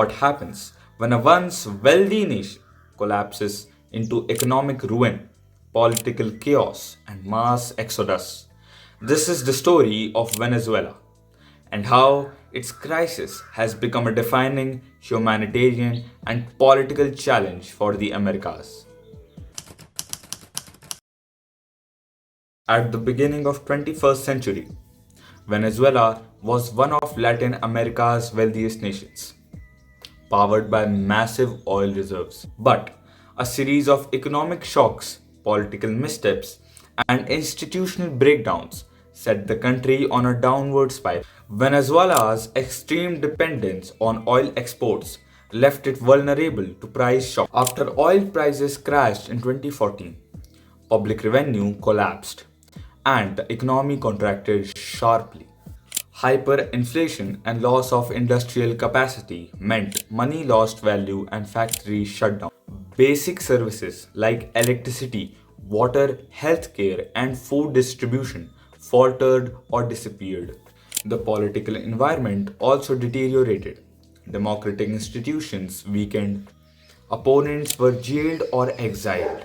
What happens when a once wealthy nation collapses into economic ruin, political chaos, and mass exodus? This is the story of Venezuela and how its crisis has become a defining humanitarian and political challenge for the Americas. At the beginning of 21st century, Venezuela was one of Latin America's wealthiest nations, powered by massive oil reserves. But a series of economic shocks, political missteps, and institutional breakdowns set the country on a downward spiral. Venezuela's extreme dependence on oil exports left it vulnerable to price shocks. After oil prices crashed in 2014, public revenue collapsed and the economy contracted sharply. Hyperinflation and loss of industrial capacity meant money lost value and factories shut down. Basic services like electricity, water, healthcare, and food distribution faltered or disappeared. The political environment also deteriorated. Democratic institutions weakened, opponents were jailed or exiled.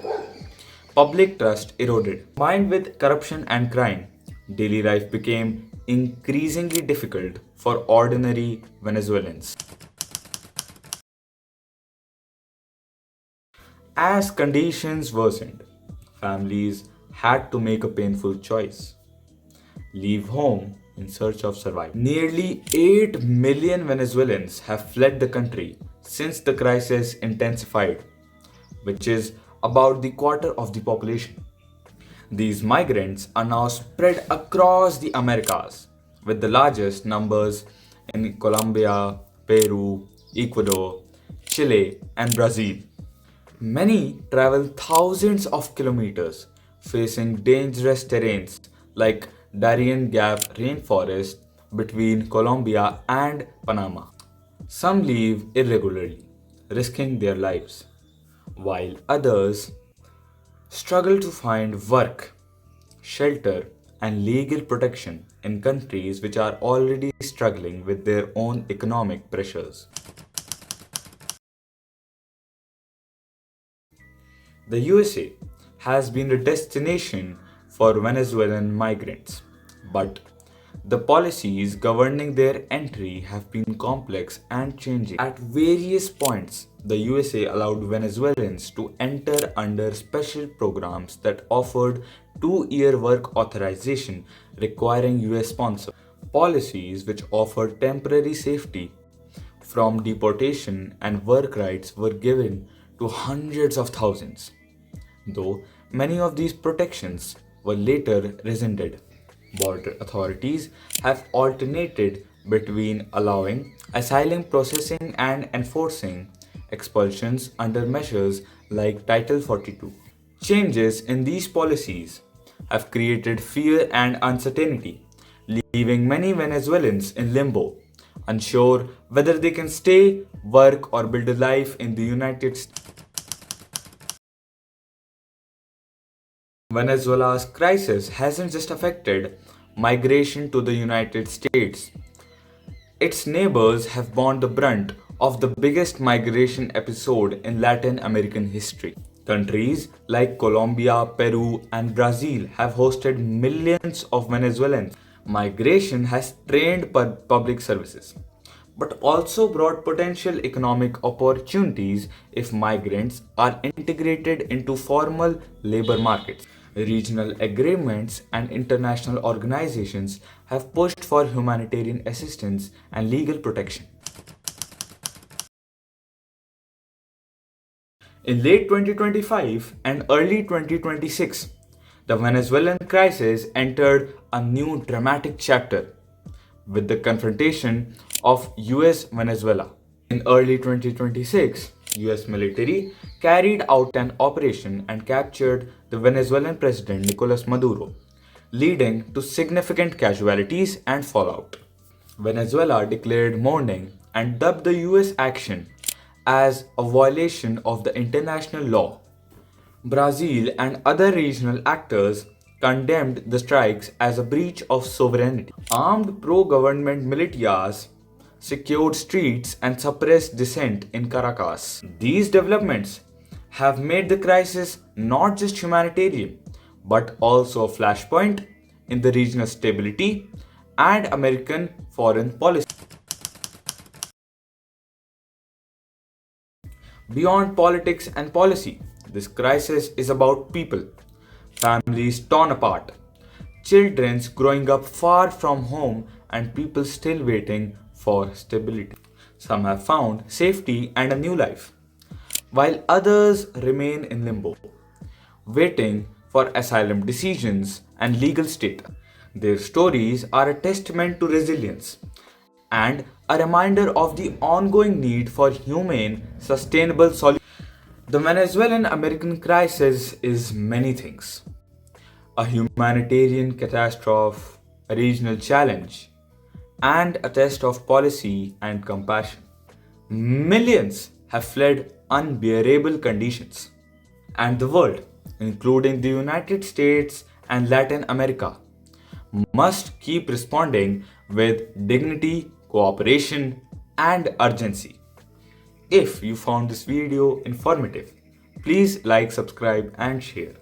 Public trust eroded. Combined with corruption and crime, daily life became increasingly difficult for ordinary Venezuelans. As conditions worsened, families had to make a painful choice: leave home in search of survival. Nearly 8 million Venezuelans have fled the country since the crisis intensified, which is about the quarter of the population. These migrants are now spread across the Americas, with the largest numbers in Colombia, Peru, Ecuador, Chile, and Brazil. Many travel thousands of kilometers, facing dangerous terrains like Darien Gap rainforest between Colombia and Panama. Some leave irregularly, risking their lives, while others struggle to find work, shelter, and legal protection in countries which are already struggling with their own economic pressures. The USA has been a destination for Venezuelan migrants, but the policies governing their entry have been complex and changing. At various points, the USA allowed Venezuelans to enter under special programs that offered 2-year work authorization requiring US sponsor. Policies which offered temporary safety from deportation and work rights were given to hundreds of thousands, though many of these protections were later rescinded. Border authorities have alternated between allowing asylum processing and enforcing expulsions under measures like Title 42. Changes in these policies have created fear and uncertainty, leaving many Venezuelans in limbo, unsure whether they can stay, work, or build a life in the United States. Venezuela's crisis hasn't just affected migration to the United States. Its neighbors have borne the brunt of the biggest migration episode in Latin American history. Countries like Colombia, Peru, and Brazil have hosted millions of Venezuelans. Migration has strained public services, but also brought potential economic opportunities if migrants are integrated into formal labor markets. Regional agreements and international organizations have pushed for humanitarian assistance and legal protection. In late 2025 and early 2026, the Venezuelan crisis entered a new dramatic chapter with the confrontation of US Venezuela. In early 2026, US military carried out an operation and captured the Venezuelan president Nicolas Maduro, leading to significant casualties and fallout. Venezuela declared mourning and dubbed the US action as a violation of the international law. Brazil and other regional actors condemned the strikes as a breach of sovereignty. Armed pro government militias secured streets, and suppressed dissent in Caracas. These developments have made the crisis not just humanitarian, but also a flashpoint in the regional stability and American foreign policy. Beyond politics and policy, this crisis is about people, families torn apart, children growing up far from home, and people still waiting for stability. Some have found safety and a new life, while others remain in limbo, waiting for asylum decisions and legal status. Their stories are a testament to resilience and a reminder of the ongoing need for humane, sustainable solutions. The Venezuelan American crisis is many things: a humanitarian catastrophe, a regional challenge, and a test of policy and compassion. Millions have fled unbearable conditions, and the world, including the United States and Latin America, must keep responding with dignity, cooperation, and urgency. If you found this video informative, please like, subscribe, and share.